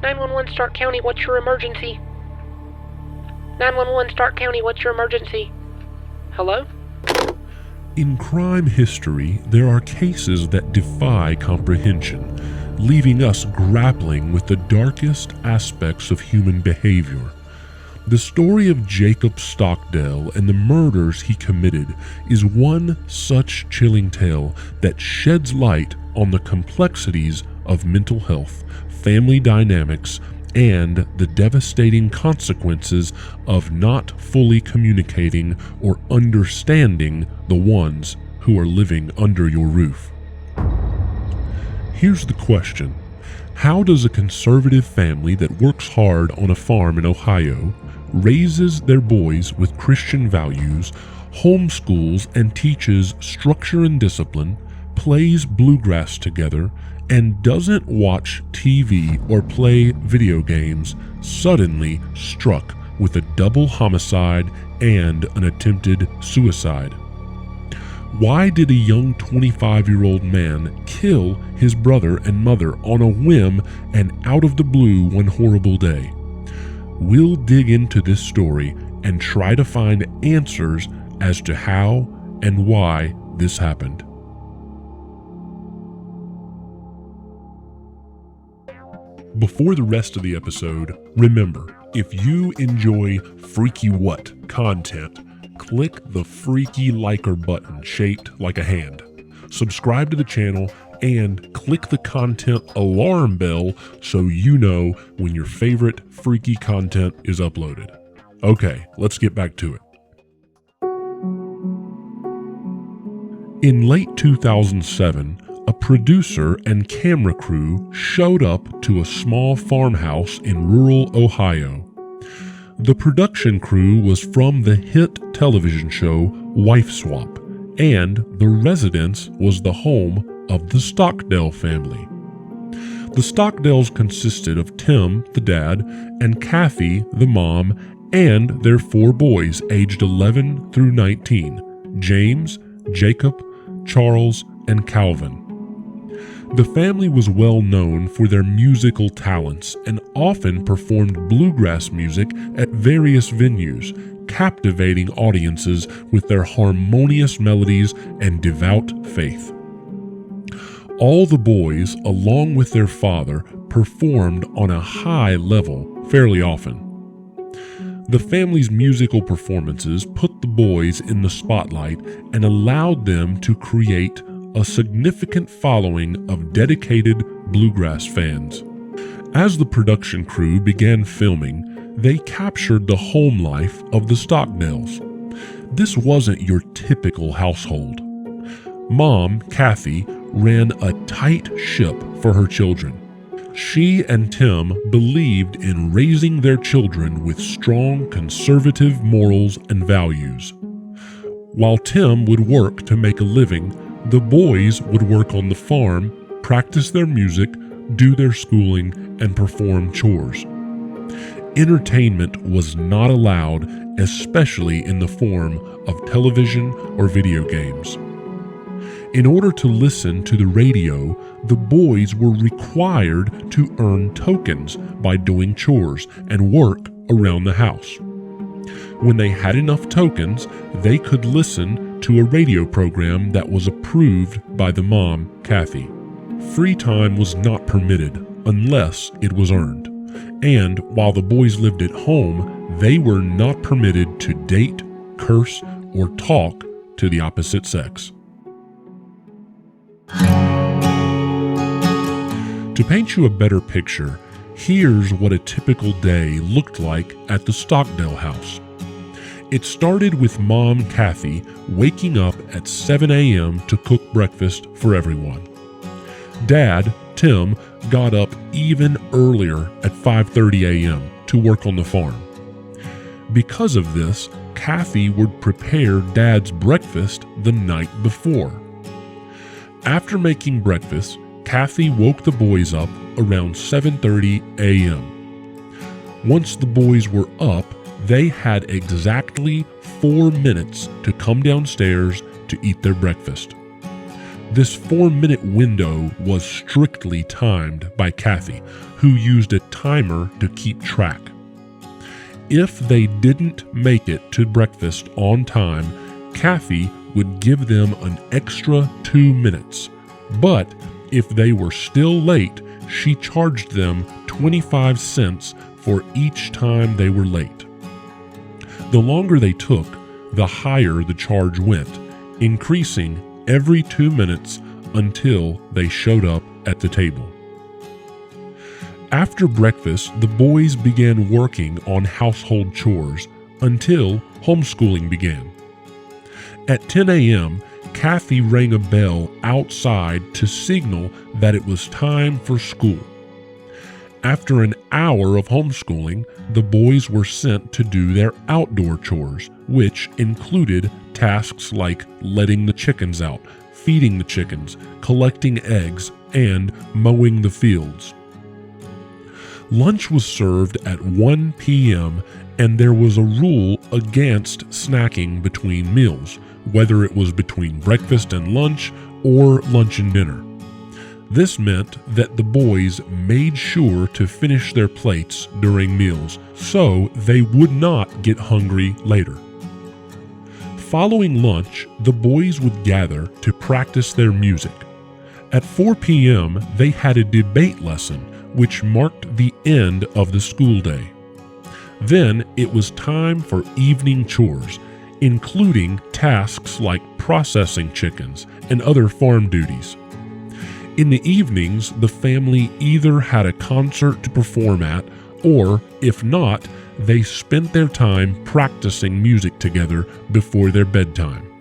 911 Stark County, what's your emergency? 911 Stark County, what's your emergency? Hello? In crime history, there are cases that defy comprehension, leaving us grappling with the darkest aspects of human behavior. The story of Jacob Stockdale and the murders he committed is one such chilling tale that sheds light on the complexities of mental health, family dynamics, and the devastating consequences of not fully communicating or understanding the ones who are living under your roof. Here's the question: how does a conservative family that works hard on a farm in Ohio, raises their boys with Christian values, homeschools and teaches structure and discipline, plays bluegrass together, and doesn't watch TV or play video games, suddenly struck with a double homicide and an attempted suicide? Why did a young 25-year-old man kill his brother and mother on a whim and out of the blue one horrible day? We'll dig into this story and try to find answers as to how and why this happened. Before the rest of the episode, remember, if you enjoy Freaky What content, click the freaky liker button shaped like a hand. Subscribe to the channel and click the content alarm bell so you know when your favorite freaky content is uploaded. Okay, let's get back to it. In late 2007, a producer and camera crew showed up to a small farmhouse in rural Ohio. The production crew was from the hit television show Wife Swap, and the residence was the home of the Stockdale family. The Stockdales consisted of Tim, the dad, and Kathy, the mom, and their 4 boys aged 11 through 19, James, Jacob, Charles, and Calvin. The family was well known for their musical talents and often performed bluegrass music at various venues, captivating audiences with their harmonious melodies and devout faith. All the boys, along with their father, performed on a high level fairly often. The family's musical performances put the boys in the spotlight and allowed them to create a significant following of dedicated bluegrass fans. As the production crew began filming, they captured the home life of the Stockdales. This wasn't your typical household. Mom, Kathy, ran a tight ship for her children. She and Tim believed in raising their children with strong conservative morals and values. While Tim would work to make a living, the boys would work on the farm, practice their music, do their schooling, and perform chores. Entertainment was not allowed, especially in the form of television or video games. In order to listen to the radio, the boys were required to earn tokens by doing chores and work around the house. When they had enough tokens, they could listen to a radio program that was approved by the mom, Kathy. Free time was not permitted unless it was earned, and while the boys lived at home, they were not permitted to date, curse, or talk to the opposite sex. To paint you a better picture, here's what a typical day looked like at the Stockdale house. It started with Mom Kathy waking up at 7 a.m. to cook breakfast for everyone. Dad, Tim, got up even earlier at 5:30 a.m. to work on the farm. Because of this, Kathy would prepare Dad's breakfast the night before. After making breakfast, Kathy woke the boys up around 7:30 a.m. Once the boys were up, they had exactly 4 minutes to come downstairs to eat their breakfast. This 4-minute window was strictly timed by Kathy, who used a timer to keep track. If they didn't make it to breakfast on time, Kathy would give them an extra 2 minutes. But if they were still late, she charged them 25 cents for each time they were late. The longer they took, the higher the charge went, increasing every 2 minutes until they showed up at the table. After breakfast, the boys began working on household chores until homeschooling began. At 10 a.m., Kathy rang a bell outside to signal that it was time for school. After an hour of homeschooling, the boys were sent to do their outdoor chores, which included tasks like letting the chickens out, feeding the chickens, collecting eggs, and mowing the fields. Lunch was served at 1 p.m., and there was a rule against snacking between meals, whether it was between breakfast and lunch or lunch and dinner. This meant that the boys made sure to finish their plates during meals so they would not get hungry later. Following lunch, the boys would gather to practice their music. At 4 p.m., they had a debate lesson, which marked the end of the school day. Then it was time for evening chores, including tasks like processing chickens and other farm duties. In the evenings, the family either had a concert to perform at, or if not, they spent their time practicing music together before their bedtime.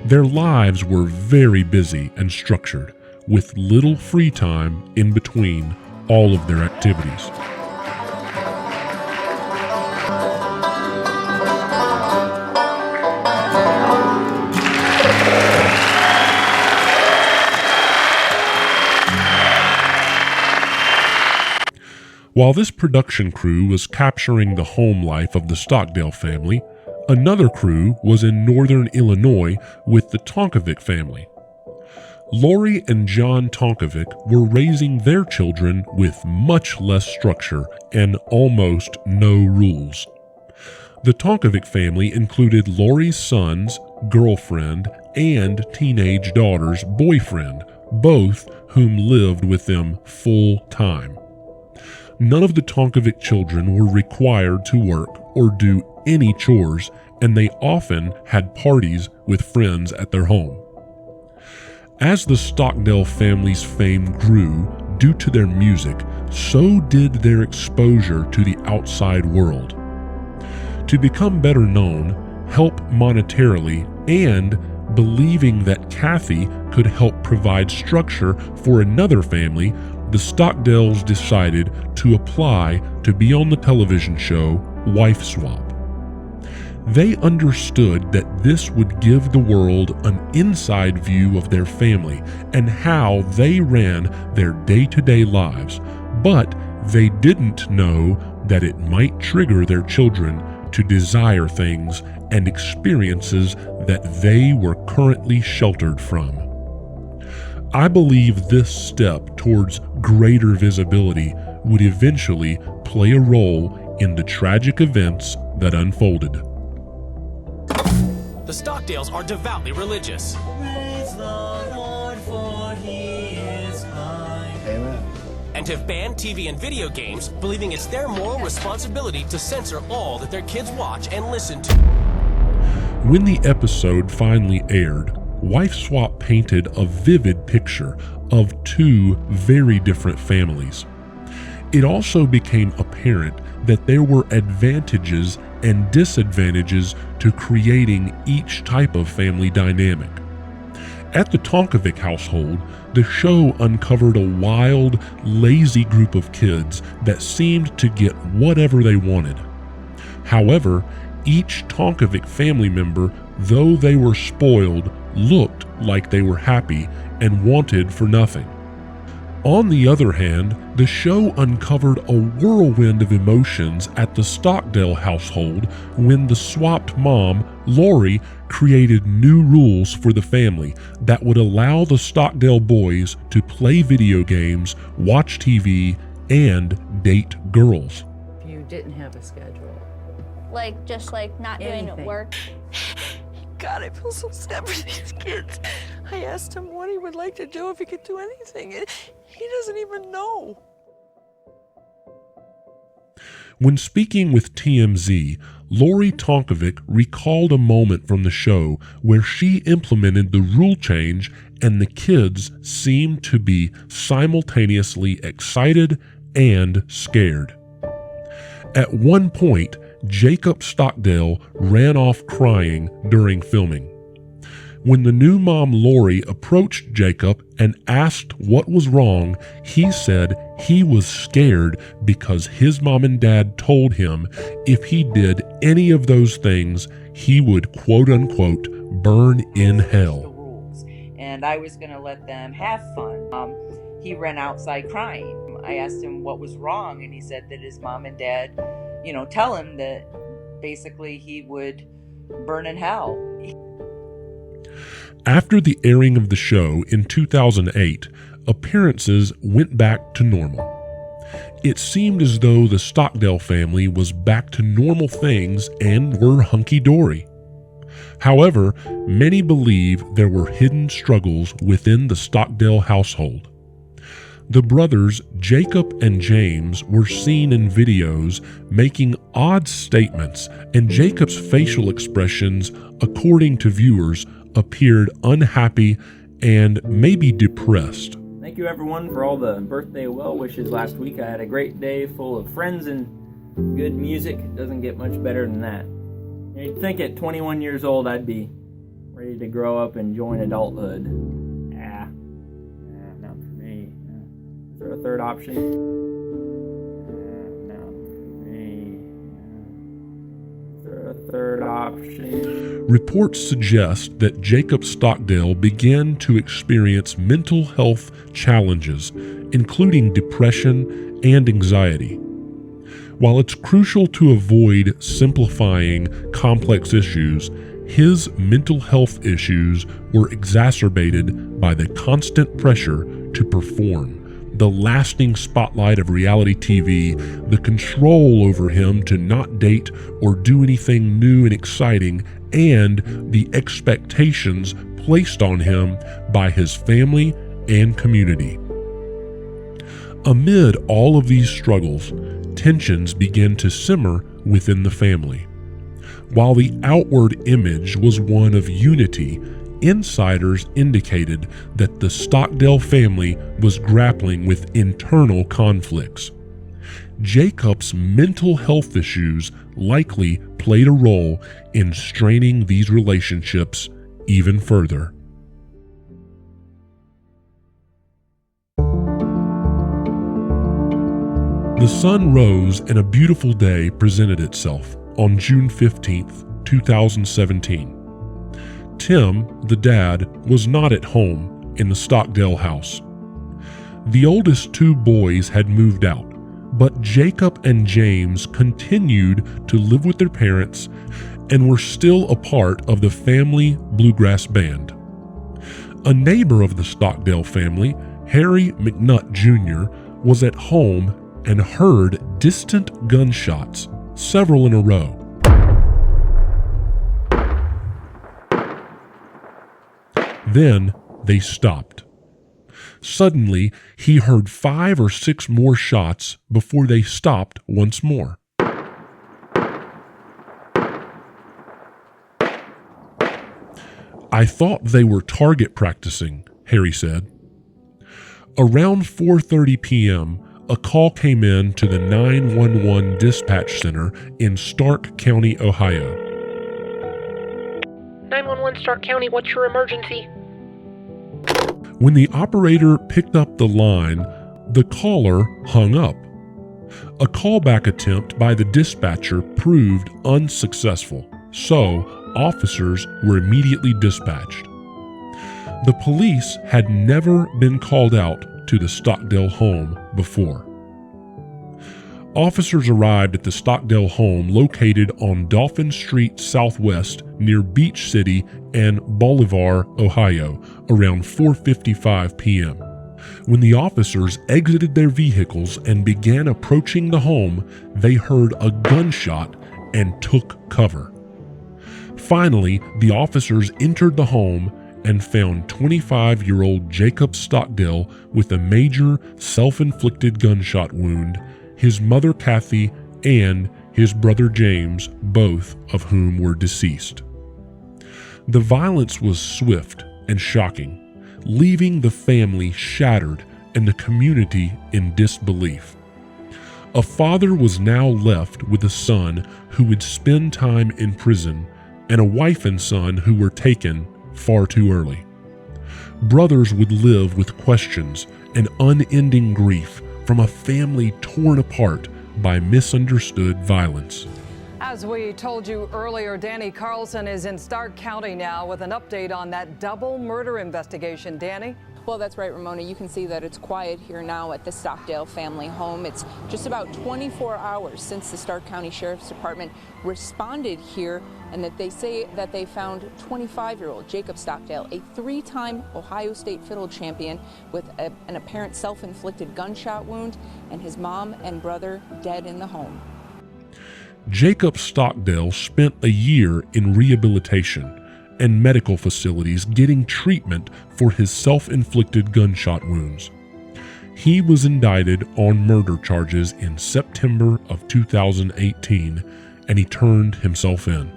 Their lives were very busy and structured, with little free time in between all of their activities. While this production crew was capturing the home life of the Stockdale family, another crew was in northern Illinois with the Tonkovic family. Laurie and John Tonkovic were raising their children with much less structure and almost no rules. The Tonkovic family included Laurie's son's girlfriend and teenage daughter's boyfriend, both whom lived with them full time. None of the Tonkovic children were required to work or do any chores, and they often had parties with friends at their home. As the Stockdale family's fame grew due to their music, so did their exposure to the outside world. To become better known, help monetarily, and believing that Kathy could help provide structure for another family, the Stockdales decided to apply to be on the television show Wife Swap. They understood that this would give the world an inside view of their family and how they ran their day-to-day lives, but they didn't know that it might trigger their children to desire things and experiences that they were currently sheltered from. I believe this step towards greater visibility would eventually play a role in the tragic events that unfolded. The Stockdales are devoutly religious. Praise the Lord, for he is kind. Amen. And have banned TV and video games, believing it's their moral responsibility to censor all that their kids watch and listen to. When the episode finally aired, Wife Swap painted a vivid picture of two very different families. It also became apparent that there were advantages and disadvantages to creating each type of family dynamic. At the Tonkovic household, the show uncovered a wild, lazy group of kids that seemed to get whatever they wanted. However, each Tonkovic family member, though they were spoiled, looked like they were happy and wanted for nothing. On the other hand, the show uncovered a whirlwind of emotions at the Stockdale household when the swapped mom, Laurie, created new rules for the family that would allow the Stockdale boys to play video games, watch TV, and date girls. If you didn't have a schedule. Just not doing Anything. work. God, I feel so sad for these kids. I asked him what he would like to do, if he could do anything, and he doesn't even know. When speaking with TMZ, Laurie Tonkovic recalled a moment from the show where she implemented the rule change and the kids seemed to be simultaneously excited and scared. At one point, Jacob Stockdale ran off crying during filming. When the new mom Laurie approached Jacob and asked what was wrong, he said he was scared because his mom and dad told him if he did any of those things, he would quote-unquote burn in hell. And I was going to let them have fun. He ran outside crying. I asked him what was wrong, and he said that his mom and dad, tell him that basically he would burn in hell. After the airing of the show in 2008, appearances went back to normal. It seemed as though the Stockdale family was back to normal things and were hunky-dory. However, many believe there were hidden struggles within the Stockdale household. The brothers Jacob and James were seen in videos making odd statements, and Jacob's facial expressions, according to viewers, appeared unhappy and maybe depressed. Thank you everyone for all the birthday well wishes last week. I had a great day full of friends and good music. It doesn't get much better than that. You'd think at 21 years old I'd be ready to grow up and join adulthood. Not for me. Is there a third option? Not for me. Is there a third option? Reports suggest that Jacob Stockdale began to experience mental health challenges, including depression and anxiety. While it's crucial to avoid simplifying complex issues, his mental health issues were exacerbated by the constant pressure to perform, the lasting spotlight of reality TV, the control over him to not date or do anything new and exciting, and the expectations placed on him by his family and community. Amid all of these struggles, tensions began to simmer within the family. While the outward image was one of unity, insiders indicated that the Stockdale family was grappling with internal conflicts. Jacob's mental health issues likely played a role in straining these relationships even further. The sun rose and a beautiful day presented itself on June 15th, 2017. Tim, the dad, was not at home in the Stockdale house. The oldest two boys had moved out, but Jacob and James continued to live with their parents and were still a part of the family bluegrass band. A neighbor of the Stockdale family, Harry McNutt Jr., was at home and heard distant gunshots, several in a row. Then they stopped. Suddenly, he heard 5 or 6 more shots before they stopped once more. I thought they were target practicing, Harry said. Around 4:30 p.m., a call came in to the 911 dispatch center in Stark County, Ohio. 911 Stark County, what's your emergency? When the operator picked up the line, the caller hung up. A callback attempt by the dispatcher proved unsuccessful, so officers were immediately dispatched. The police had never been called out to the Stockdale home before. Officers arrived at the Stockdale home located on Dolphin Street Southwest near Beach City and Bolivar, Ohio, around 4:55 p.m. When the officers exited their vehicles and began approaching the home, they heard a gunshot and took cover. Finally, the officers entered the home and found 25-year-old Jacob Stockdale with a major self-inflicted gunshot wound, his mother Kathy, and his brother James, both of whom were deceased. The violence was swift and shocking, leaving the family shattered and the community in disbelief. A father was now left with a son who would spend time in prison and a wife and son who were taken far too early. Brothers would live with questions and unending grief from a family torn apart by misunderstood violence. As we told you earlier, Danny Carlson is in Stark County now with an update on that double murder investigation. Danny? Well, that's right, Ramona. You can see that it's quiet here now at the Stockdale family home. It's just about 24 hours since the Stark County Sheriff's Department responded here, and that they say that they found 25-year-old Jacob Stockdale, a 3-time Ohio State fiddle champion, with an apparent self-inflicted gunshot wound, and his mom and brother dead in the home. Jacob Stockdale spent a year in rehabilitation and medical facilities getting treatment for his self-inflicted gunshot wounds. He was indicted on murder charges in September of 2018, and he turned himself in.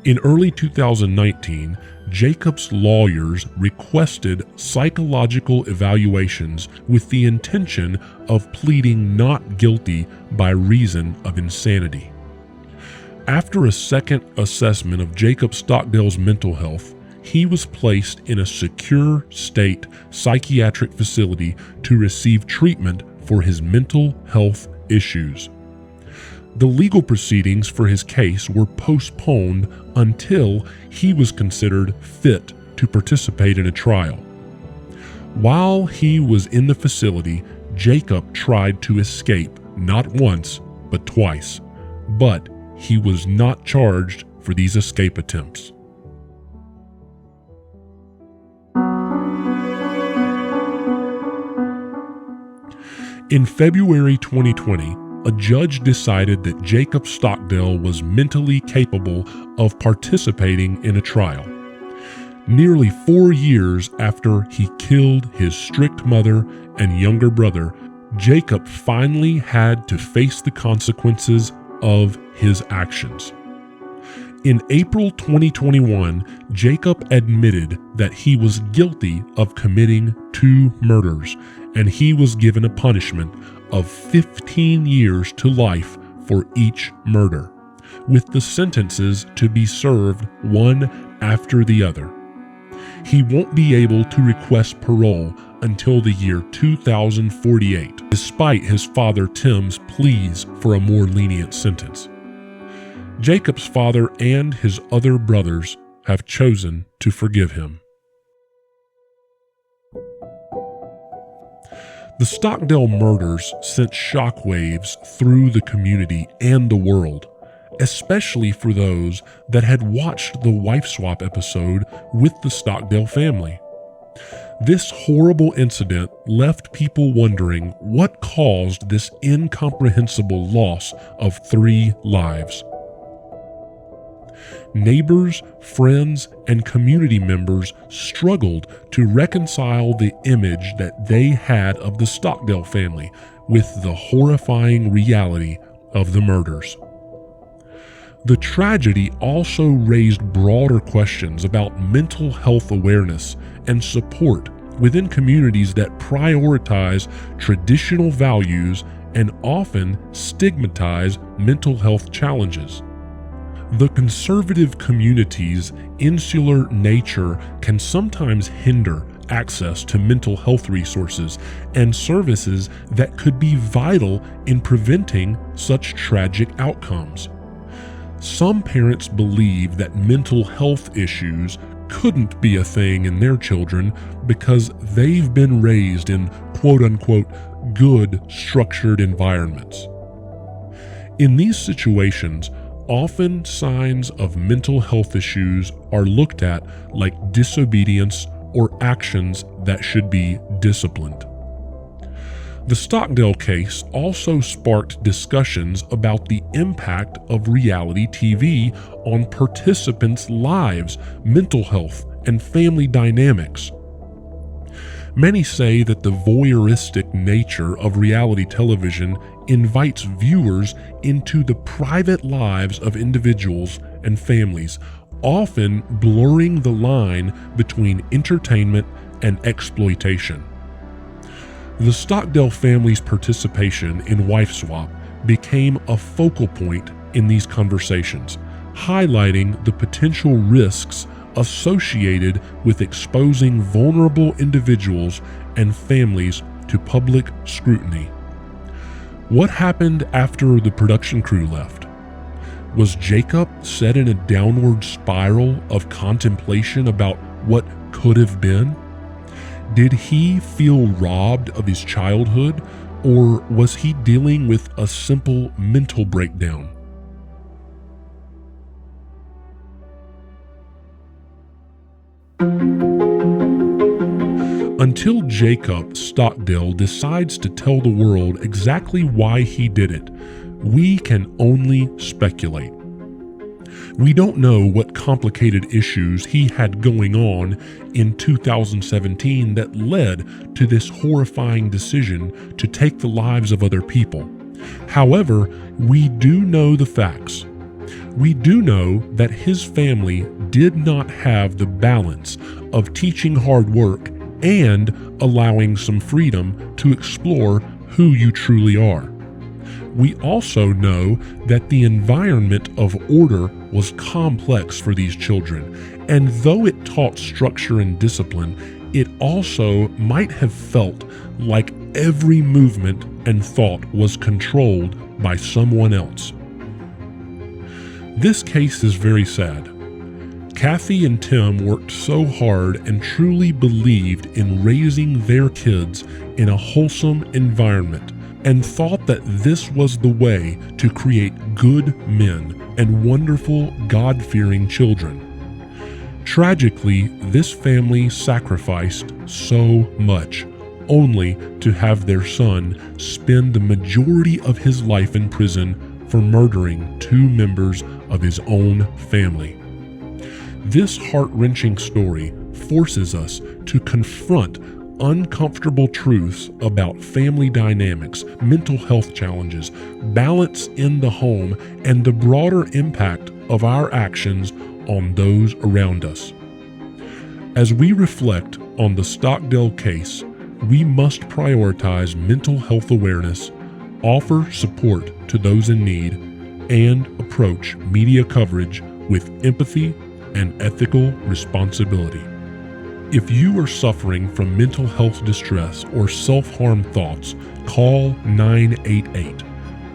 In early 2019, Jacob's lawyers requested psychological evaluations with the intention of pleading not guilty by reason of insanity. After a second assessment of Jacob Stockdale's mental health, he was placed in a secure state psychiatric facility to receive treatment for his mental health issues. The legal proceedings for his case were postponed until he was considered fit to participate in a trial. While he was in the facility, Jacob tried to escape not once, but twice, but he was not charged for these escape attempts. In February 2020, a judge decided that Jacob Stockdale was mentally capable of participating in a trial. Nearly 4 years after he killed his strict mother and younger brother, Jacob finally had to face the consequences of his actions. In April 2021, Jacob admitted that he was guilty of committing 2 murders, and he was given a punishment of 15 years to life for each murder, with the sentences to be served one after the other. He won't be able to request parole until the year 2048, despite his father Tim's pleas for a more lenient sentence. Jacob's father and his other brothers have chosen to forgive him. The Stockdale murders sent shockwaves through the community and the world, especially for those that had watched the wife swap episode with the Stockdale family. This horrible incident left people wondering what caused this incomprehensible loss of 3 lives. Neighbors, friends, and community members struggled to reconcile the image that they had of the Stockdale family with the horrifying reality of the murders. The tragedy also raised broader questions about mental health awareness and support within communities that prioritize traditional values and often stigmatize mental health challenges. The conservative community's insular nature can sometimes hinder access to mental health resources and services that could be vital in preventing such tragic outcomes. Some parents believe that mental health issues couldn't be a thing in their children because they've been raised in quote-unquote good structured environments. In these situations, often signs of mental health issues are looked at like disobedience or actions that should be disciplined. The Stockdale case also sparked discussions about the impact of reality TV on participants' lives, mental health, and family dynamics. Many say that the voyeuristic nature of reality television invites viewers into the private lives of individuals and families, often blurring the line between entertainment and exploitation. The Stockdale family's participation in Wife Swap became a focal point in these conversations, highlighting the potential risks associated with exposing vulnerable individuals and families to public scrutiny. What happened after the production crew left? Was Jacob set in a downward spiral of contemplation about what could have been? Did he feel robbed of his childhood, or was he dealing with a simple mental breakdown? Until Jacob Stockdale decides to tell the world exactly why he did it, we can only speculate. We don't know what complicated issues he had going on in 2017 that led to this horrifying decision to take the lives of other people. However, we do know the facts. We do know that his family did not have the balance of teaching hard work and allowing some freedom to explore who you truly are. We also know that the environment of order was complex for these children, and though it taught structure and discipline, it also might have felt like every movement and thought was controlled by someone else. This case is very sad. Kathy and Tim worked so hard and truly believed in raising their kids in a wholesome environment, and thought that this was the way to create good men and wonderful, God-fearing children. Tragically, this family sacrificed so much, only to have their son spend the majority of his life in prison for murdering 2 members of his own family. This heart-wrenching story forces us to confront uncomfortable truths about family dynamics, mental health challenges, balance in the home, and the broader impact of our actions on those around us. As we reflect on the Stockdale case, we must prioritize mental health awareness, offer support to those in need, and approach media coverage with empathy and ethical responsibility. If you are suffering from mental health distress or self-harm thoughts, call 988.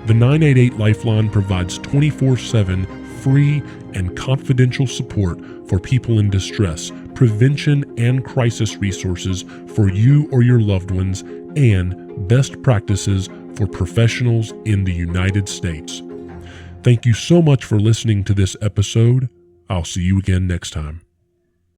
The 988 Lifeline provides 24/7 free and confidential support for people in distress, prevention and crisis resources for you or your loved ones, and best practices for professionals in the United States. Thank you so much for listening to this episode. I'll see you again next time.